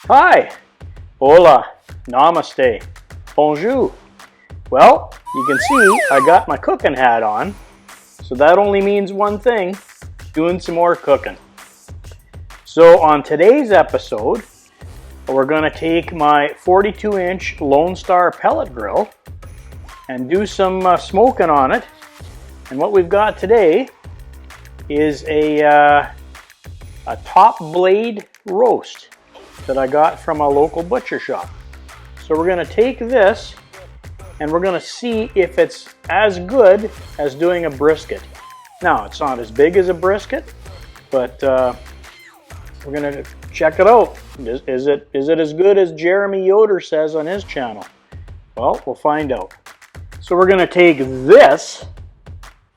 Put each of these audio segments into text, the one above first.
Hi, hola, namaste, bonjour. Well, you can see I got my cooking hat on, so that only means one thing, doing some more cooking. So on today's episode, we're going to take my 42-inch Lone Star pellet grill and do some smoking on it. And what we've got today is a top blade roast that I got from a local butcher shop. So we're going to take this and we're going to see if it's as good as doing a brisket. Now, it's not as big as a brisket, but we're going to check it out. Is it as good as Jeremy Yoder says on his channel? Well, we'll find out. So we're going to take this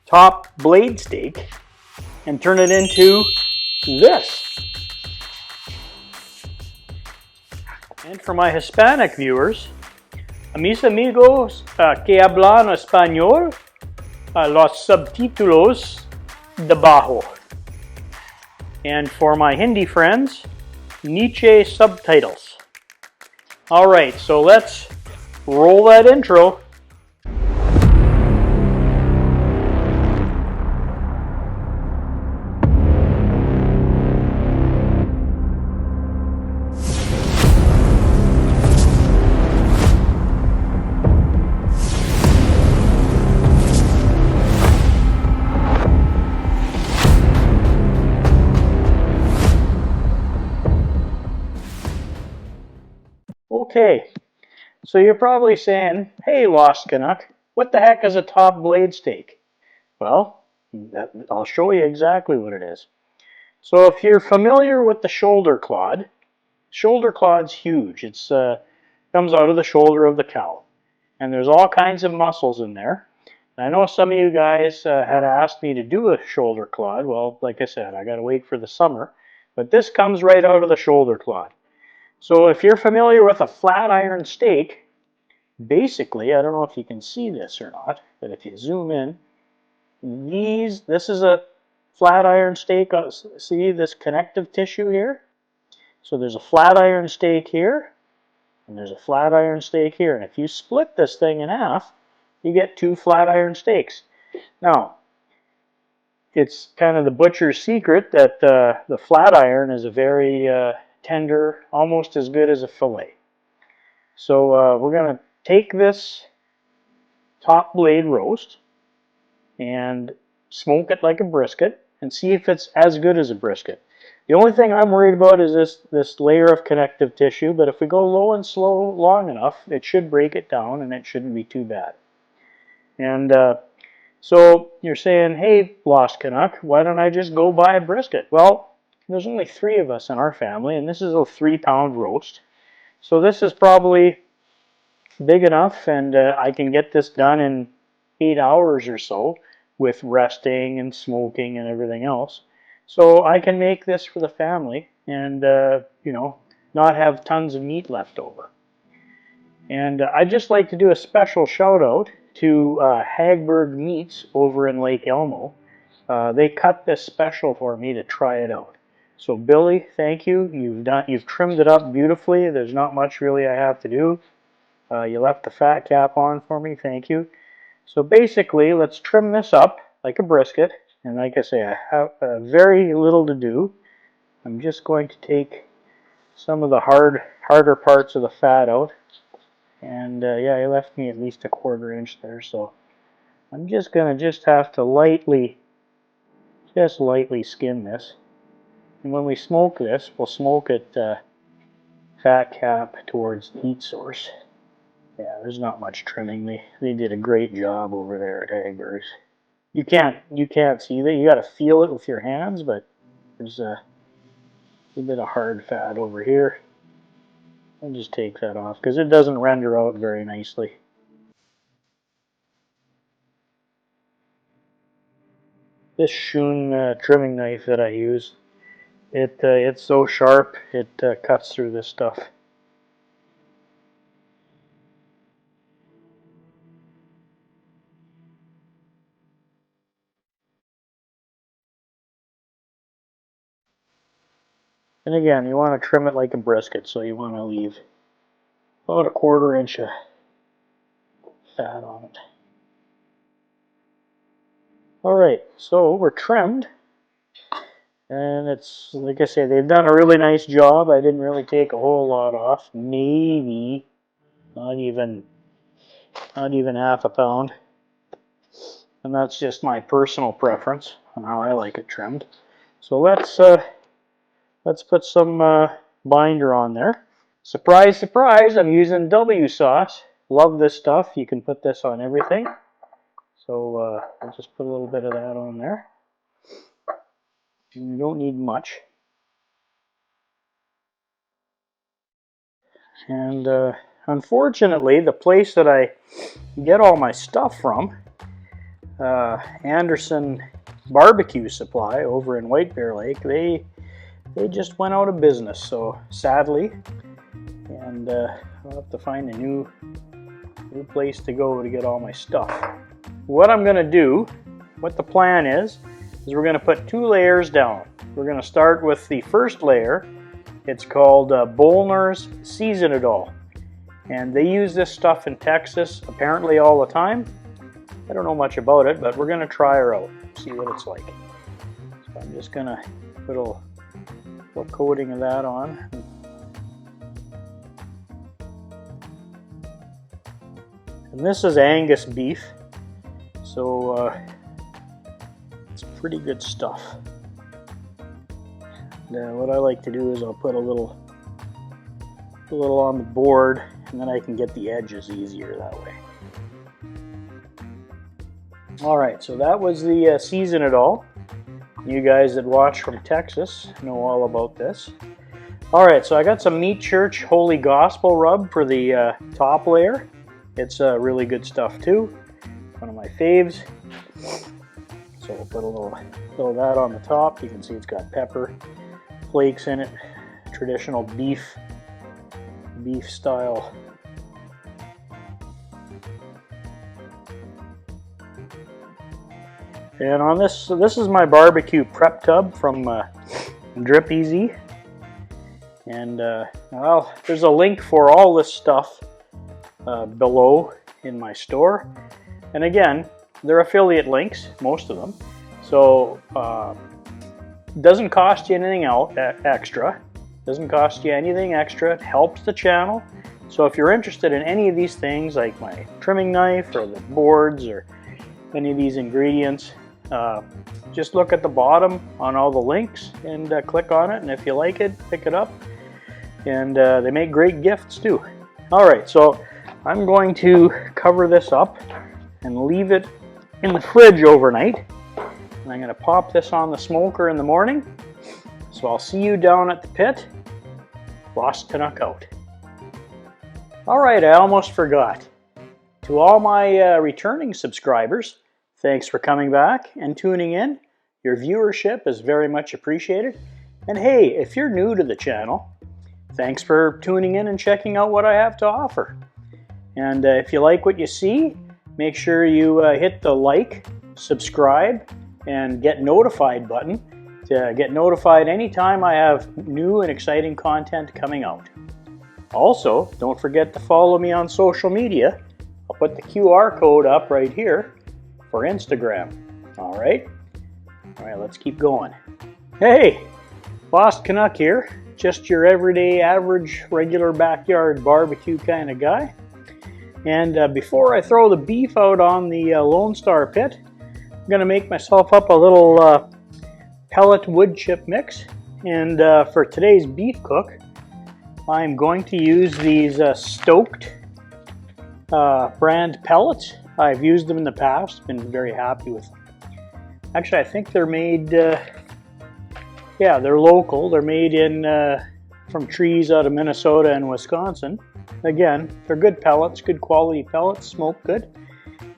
top blade steak and turn it into this. And for my Hispanic viewers, a mis amigos que hablan español, los subtitles debajo. And for my Hindi friends, Nietzsche subtitles. All right, so let's roll that intro. Okay, so you're probably saying, hey, Lost Canuck, what the heck is a top blade steak? Well, I'll show you exactly what it is. So if you're familiar with the shoulder clod's huge. It's comes out of the shoulder of the cow. And there's all kinds of muscles in there. And I know some of you guys had asked me to do a shoulder clod. Well, like I said, I got to wait for the summer. But this comes right out of the shoulder clod. So if you're familiar with a flat iron steak, basically, I don't know if you can see this or not, but if you zoom in, this is a flat iron steak. See this connective tissue here? So there's a flat iron steak here, and there's a flat iron steak here. And if you split this thing in half, you get two flat iron steaks. Now, it's kind of the butcher's secret that the flat iron is a very tender, almost as good as a fillet. So we're going to take this top blade roast and smoke it like a brisket and see if it's as good as a brisket. The only thing I'm worried about is this layer of connective tissue, but if we go low and slow long enough, it should break it down and it shouldn't be too bad. And so you're saying, hey, Lost Canuck, why don't I just go buy a brisket? Well, there's only 3 of us in our family, and this is a 3-pound roast. So this is probably big enough, and I can get this done in 8 hours or so with resting and smoking and everything else. So I can make this for the family and, you know, not have tons of meat left over. And I'd just like to do a special shout out to Hagberg Meats over in Lake Elmo. They cut this special for me to try it out. So Billy, thank you. You've trimmed it up beautifully. There's not much really I have to do. You left the fat cap on for me. Thank you. So basically, let's trim this up like a brisket. And like I say, I have very little to do. I'm just going to take some of the harder parts of the fat out. And yeah, he left me at least a 1/4 inch there. So I'm just going to have to lightly skin this. And when we smoke this, we'll smoke it fat cap towards the heat source. Yeah, there's not much trimming. They did a great job over there at Hagberg's. You can't see that. You got to feel it with your hands, but there's a bit of hard fat over here. I'll just take that off because it doesn't render out very nicely. This Shun trimming knife that I use, it's so sharp it cuts through this stuff. And again, you want to trim it like a brisket, so you want to leave about 1/4 inch of fat on it. Alright, so we're trimmed. And it's, like I say, they've done a really nice job. I didn't really take a whole lot off. Maybe not even half a pound. And that's just my personal preference on how I like it trimmed. So let's put some binder on there. Surprise, surprise, I'm using W sauce. Love this stuff. You can put this on everything. So I'll just put a little bit of that on there. You don't need much. And unfortunately, the place that I get all my stuff from, Anderson Barbecue Supply over in White Bear Lake, they just went out of business. So sadly, and I'll have to find a new place to go to get all my stuff. What I'm going to do, what the plan is we're going to put 2 layers down. We're going to start with the first layer. It's called Bolner's Seasonings. And they use this stuff in Texas apparently all the time. I don't know much about it, but we're going to try her out, see what it's like. So I'm just going to put a little coating of that on. And this is Angus beef, so it's pretty good stuff. What I like to do is I'll put a little on the board, and then I can get the edges easier that way. Alright, so that was the Seasonings. You guys that watch from Texas know all about this. Alright, so I got some Meat Church Holy Gospel rub for the top layer. It's really good stuff too. One of my faves. So we'll put a little of that on the top. You can see it's got pepper flakes in it, traditional beef style. And on this is my barbecue prep tub from Drip Easy. And well, there's a link for all this stuff below in my store. And again, they're affiliate links, most of them. So doesn't cost you anything extra. Doesn't cost you anything extra. It helps the channel. So if you're interested in any of these things, like my trimming knife or the boards or any of these ingredients, just look at the bottom on all the links and click on it. And if you like it, pick it up. And they make great gifts too. All right, so I'm going to cover this up and leave it in the fridge overnight. And I'm going to pop this on the smoker in the morning. So I'll see you down at the pit. Lost Canuck out. Alright, I almost forgot. To all my returning subscribers, thanks for coming back and tuning in. Your viewership is very much appreciated. And hey, if you're new to the channel, thanks for tuning in and checking out what I have to offer. And if you like what you see, make sure you hit the like, subscribe, and get notified button to get notified anytime I have new and exciting content coming out. Also, don't forget to follow me on social media. I'll put the QR code up right here for Instagram. All right, let's keep going. Hey, Lost Canuck here. Just your everyday, average, regular backyard barbecue kind of guy. And before I throw the beef out on the Lone Star pit, I'm going to make myself up a little pellet wood chip mix. And for today's beef cook, I'm going to use these Stoked brand pellets. I've used them in the past, been very happy with them. Actually, I think they're made, yeah, they're local. They're made in from trees out of Minnesota and Wisconsin. Again, they're good pellets, good quality pellets, smoke good.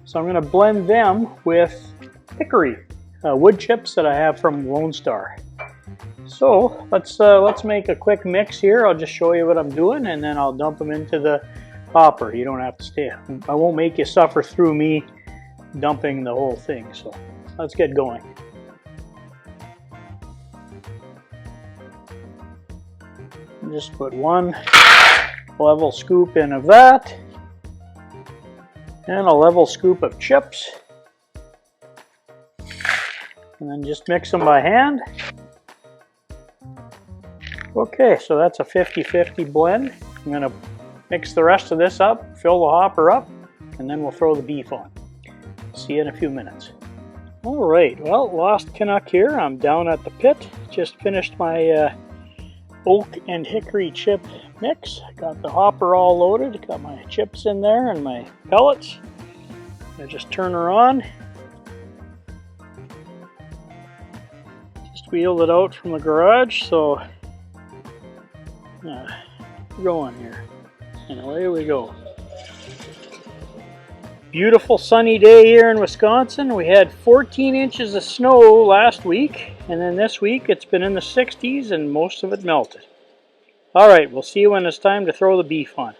So I'm going to blend them with hickory wood chips that I have from Lone Star. So let's make a quick mix here. I'll just show you what I'm doing, and then I'll dump them into the hopper. You don't have to stay. I won't make you suffer through me dumping the whole thing. So let's get going. Just put 1 level scoop in of that, and a level scoop of chips, and then just mix them by hand. Okay, so that's a 50-50 blend. I'm going to mix the rest of this up, fill the hopper up, and then we'll throw the beef on. See you in a few minutes. All right, well, Lost Canuck here. I'm down at the pit. Just finished my oak and hickory chip mix. Got the hopper all loaded, got my chips in there and my pellets. I just turn her on. Just wheeled it out from the garage, so going here. And away we go. Beautiful sunny day here in Wisconsin. We had 14 inches of snow last week, and then this week it's been in the 60s and most of it melted. Alright, we'll see you when it's time to throw the beef on.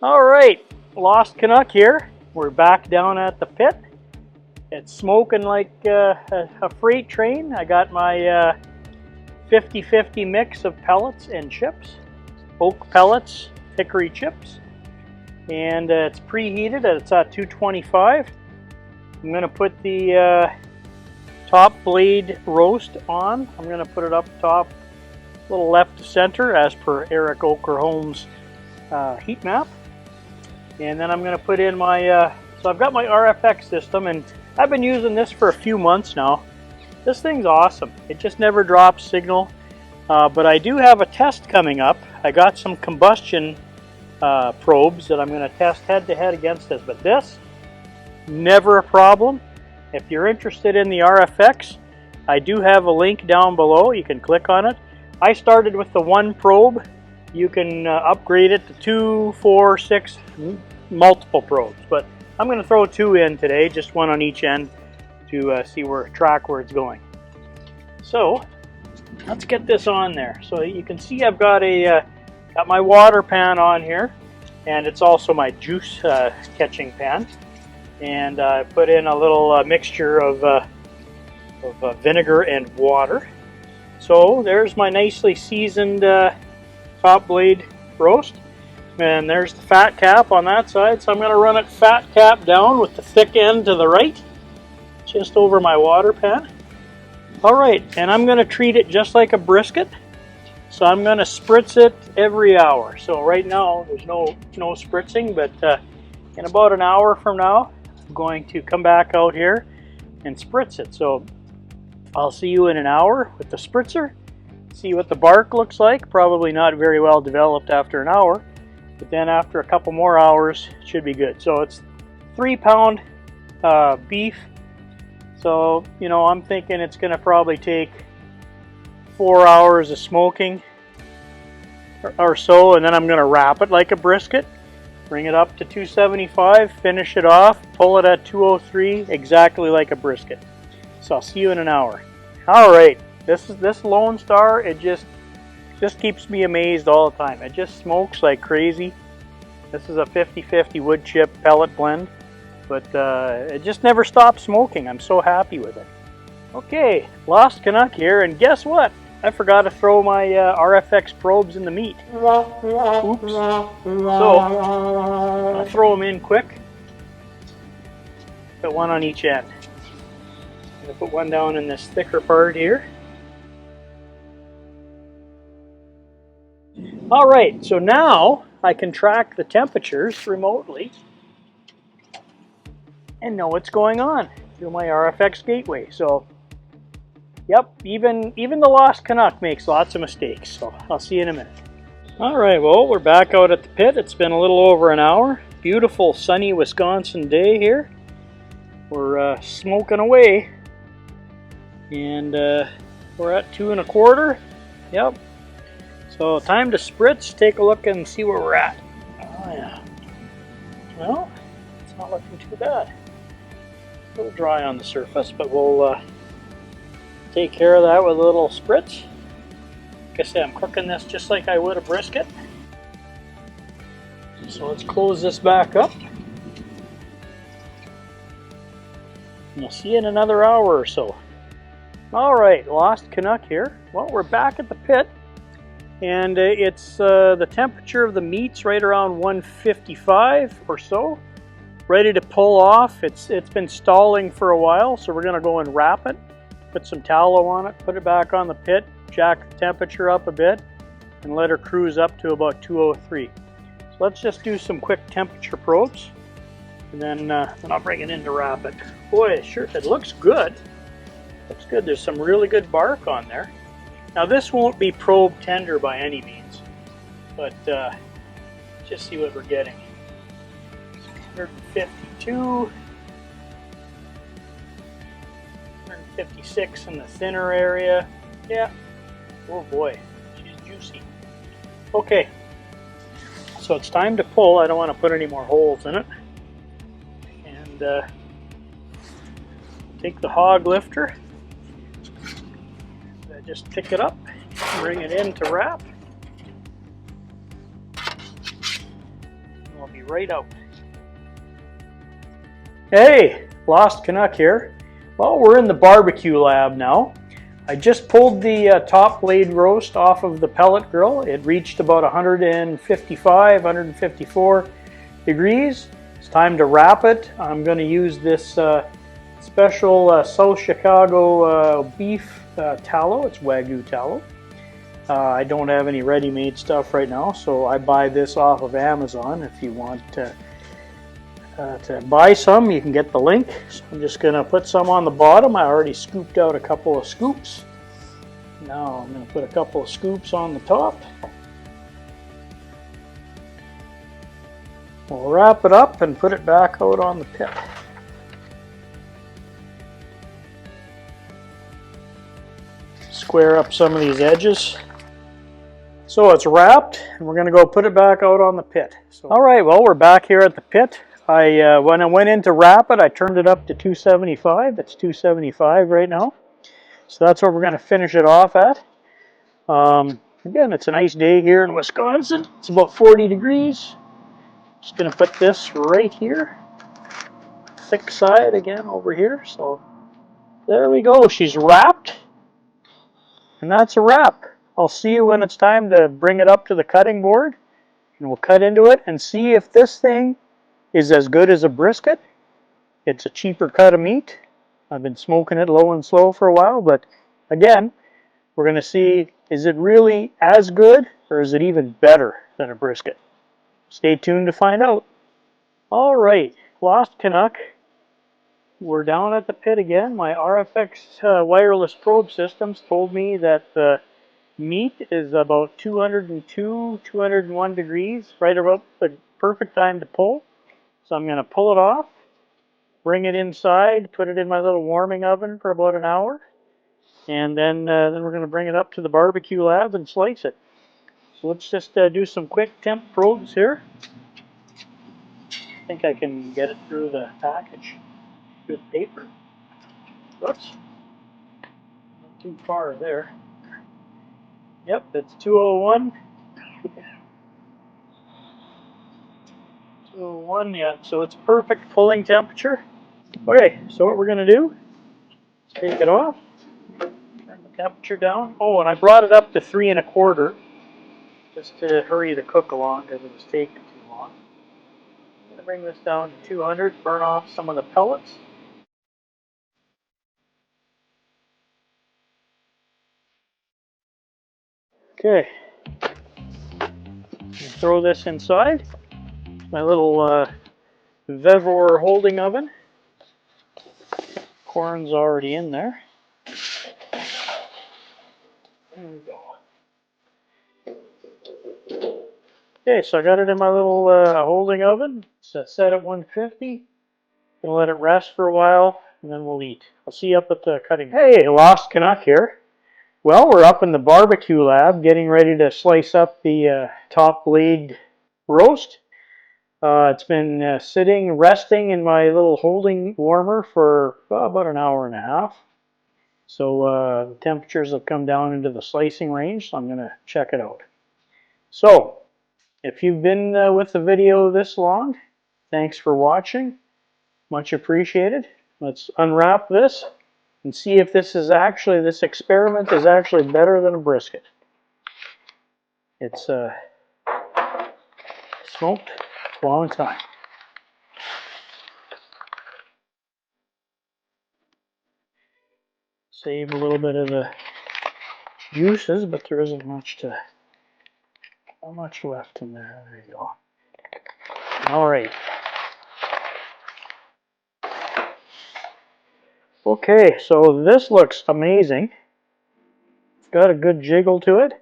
Alright, Lost Canuck here. We're back down at the pit. It's smoking like a freight train. I got my 50-50 mix of pellets and chips. Oak pellets, hickory chips. And it's preheated, it's at 225. I'm going to put the top blade roast on. I'm going to put it up top, a little left to center as per Eric Okerholm's heat map. And then I'm going to put in my, so I've got my RFX system, and I've been using this for a few months now. This thing's awesome. It just never drops signal. But I do have a test coming up. I got some combustion probes that I'm going to test head-to-head against this, but this, never a problem. If you're interested in the RFX, I do have a link down below. You can click on it. I started with the 1 probe. You can upgrade it to 2, 4, 6, multiple probes, but I'm going to throw 2 in today, just 1 on each end to track where it's going. So let's get this on there. So you can see I've got my water pan on here, and it's also my juice catching pan. And I put in a little mixture of vinegar and water. So there's my nicely seasoned top blade roast. And there's the fat cap on that side. So I'm going to run it fat cap down with the thick end to the right, just over my water pan. Alright, and I'm going to treat it just like a brisket. So I'm going to spritz it every hour. So right now there's no spritzing, but in about an hour from now I'm going to come back out here and spritz it. So I'll see you in an hour with the spritzer, see what the bark looks like. Probably not very well developed after an hour, but then after a couple more hours it should be good. So it's 3-pound beef. So, you know, I'm thinking it's going to probably take 4 hours of smoking or so, and then I'm going to wrap it like a brisket, bring it up to 275, finish it off, pull it at 203, exactly like a brisket. So I'll see you in an hour. Alright, this Lone Star, it just keeps me amazed all the time. It just smokes like crazy. This is a 50-50 wood chip pellet blend, but it just never stops smoking. I'm so happy with it. Okay, Lost Canuck here, and guess what? I forgot to throw my RFX probes in the meat. Oops. So, I'll throw them in quick. Put 1 on each end. I'm going to put 1 down in this thicker part here. Alright, so now I can track the temperatures remotely and know what's going on through my RFX gateway. So, yep, even the Lost Canuck makes lots of mistakes, so I'll see you in a minute. Alright, well, we're back out at the pit. It's been a little over an hour. Beautiful sunny Wisconsin day here. We're smoking away, and we're at 2 1/4. Yep. So time to spritz, take a look and see where we're at. Oh yeah. Well, it's not looking too bad. A little dry on the surface, but we'll take care of that with a little spritz. Like I said, I'm cooking this just like I would a brisket. So let's close this back up. And I'll see you in another hour or so. Alright, Lost Canuck here. Well, we're back at the pit. And it's the temperature of the meat's right around 155 or so, ready to pull off. It's been stalling for a while, so we're going to go and wrap it, put some tallow on it, put it back on the pit, jack the temperature up a bit, and let her cruise up to about 203. So let's just do some quick temperature probes, and then I'll bring it in to wrap it. Boy, sure, it looks good. Looks good. There's some really good bark on there. Now this won't be probe tender by any means, but just see what we're getting. 152, 156 in the thinner area. Yeah. Oh boy, she's juicy. Okay, so it's time to pull. I don't want to put any more holes in it. And take the hog lifter. Just pick it up, bring it in to wrap. I'll be right out. Hey, Lost Canuck here. Well, we're in the barbecue lab now. I just pulled the top blade roast off of the pellet grill. It reached about 155, 154 degrees. It's time to wrap it. I'm going to use this special South Chicago beef tallow. It's Wagyu tallow. I don't have any ready-made stuff right now, so I buy this off of Amazon. If you want to buy some, you can get the link. So I'm just going to put some on the bottom. I already scooped out a couple of scoops. Now I'm going to put a couple of scoops on the top. We'll wrap it up and put it back out on the pit. Square up some of these edges. So it's wrapped, and we're going to go put it back out on the pit. So, all right, well, we're back here at the pit. When I went in to wrap it, I turned it up to 275. It's 275 right now. So that's where we're going to finish it off at. Again, it's a nice day here in Wisconsin. It's about 40 degrees. Just going to put this right here. Thick side again over here. So there we go. She's wrapped. And that's a wrap. I'll see you when it's time to bring it up to the cutting board, and we'll cut into it and see if this thing is as good as a brisket. It's a cheaper cut of meat. I've been smoking it low and slow for a while, but again, we're going to see, is it really as good or is it even better than a brisket? Stay tuned to find out. All right, Lost Canuck. We're down at the pit again. My RFX wireless probe systems told me that the meat is about 202, 201 degrees, right about the perfect time to pull. So I'm going to pull it off, bring it inside, put it in my little warming oven for about an hour, and then we're going to bring it up to the barbecue lab and slice it. So let's just do some quick temp probes here. I think I can get it through the package. Good paper. Oops. Not too far there. Yep, it's 201. 201, yeah, so it's perfect pulling temperature. Okay, so what we're going to do is take it off, turn the temperature down. Oh, and I brought it up to 3 1/4 just to hurry the cook along because it was taking too long. I'm going to bring this down to 200, burn off some of the pellets. Okay, throw this inside my little Vevor holding oven. Corn's already in there. There we go. Okay, so I got it in my little holding oven. It's set at 150. Gonna let it rest for a while, and then we'll eat. I'll see you up at the cutting. Hey, Lost Canuck here. Well, we're up in the barbecue lab getting ready to slice up the top blade roast. It's been sitting, resting in my little holding warmer for about an hour and a half. So the temperatures have come down into the slicing range, so I'm going to check it out. So, if you've been with the video this long, thanks for watching. Much appreciated. Let's unwrap this and see if this experiment is actually better than a brisket. It's smoked a long time. Save a little bit of the juices, but there isn't much left in there. There you go. All right. Okay, so this looks amazing. It's got a good jiggle to it.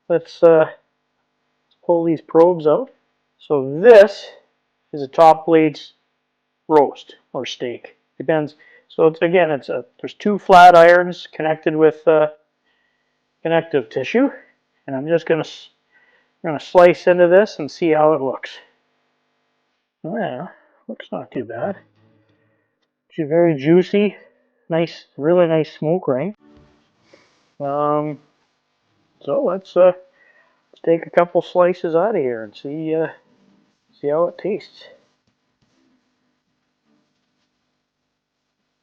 Let's pull these probes out. So this is a top blades roast or steak. Depends. So it's, again, there's 2 flat irons connected with connective tissue, and I'm just gonna slice into this and see how it looks. Oh, yeah, looks not too bad. It's very juicy, nice, really nice smoke ring. So let's take a couple slices out of here and see how it tastes.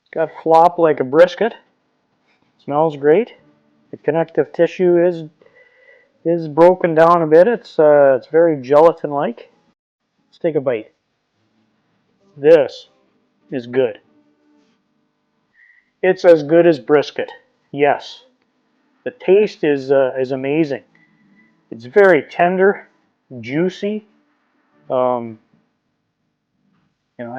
It's got flop like a brisket. Smells great. The connective tissue is broken down a bit. It's very gelatin-like. Let's take a bite. This is good. It's as good as brisket. Yes. The taste is amazing. It's very tender, juicy. I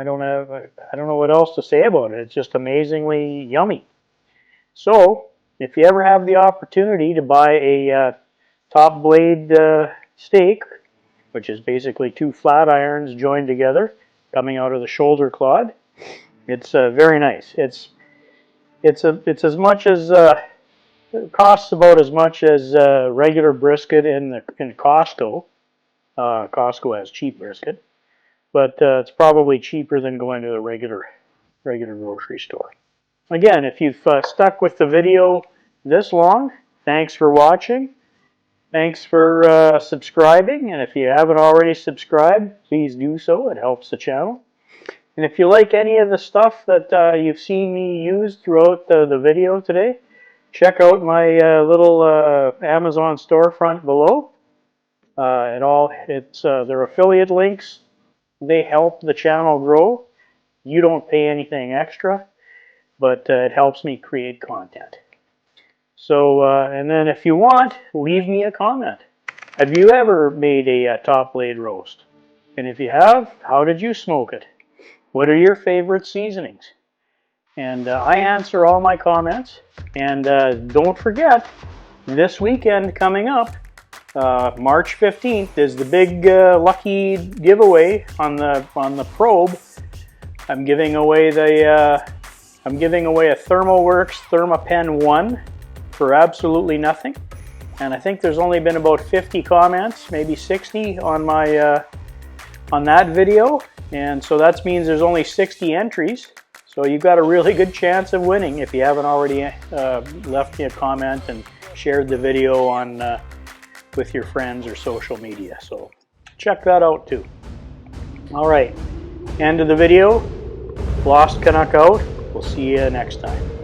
don't know what else to say about it. It's just amazingly yummy. So, if you ever have the opportunity to buy a top blade steak, which is basically 2 flat irons joined together, coming out of the shoulder clod, it's very nice. It's as much as it costs about as much as regular brisket in Costco. Costco has cheap brisket, but it's probably cheaper than going to the regular grocery store. Again, if you've stuck with the video this long, thanks for watching. Thanks for subscribing, and if you haven't already subscribed, please do so. It helps the channel. And if you like any of the stuff that you've seen me use throughout the video today, check out my little Amazon storefront below. They're affiliate links. They help the channel grow. You don't pay anything extra, but it helps me create content. So, and then if you want, leave me a comment. Have you ever made a top blade roast? And if you have, how did you smoke it? What are your favorite seasonings? And I answer all my comments. And don't forget, this weekend coming up, March 15th is the big lucky giveaway on the probe. I'm giving away a ThermoWorks ThermaPen 1 for absolutely nothing. And I think there's only been about 50 comments, maybe 60 on my on that video. And so that means there's only 60 entries. So you've got a really good chance of winning if you haven't already left me a comment and shared the video on with your friends or social media. So check that out too. All right, end of the video. Lost Canuck out. We'll see you next time.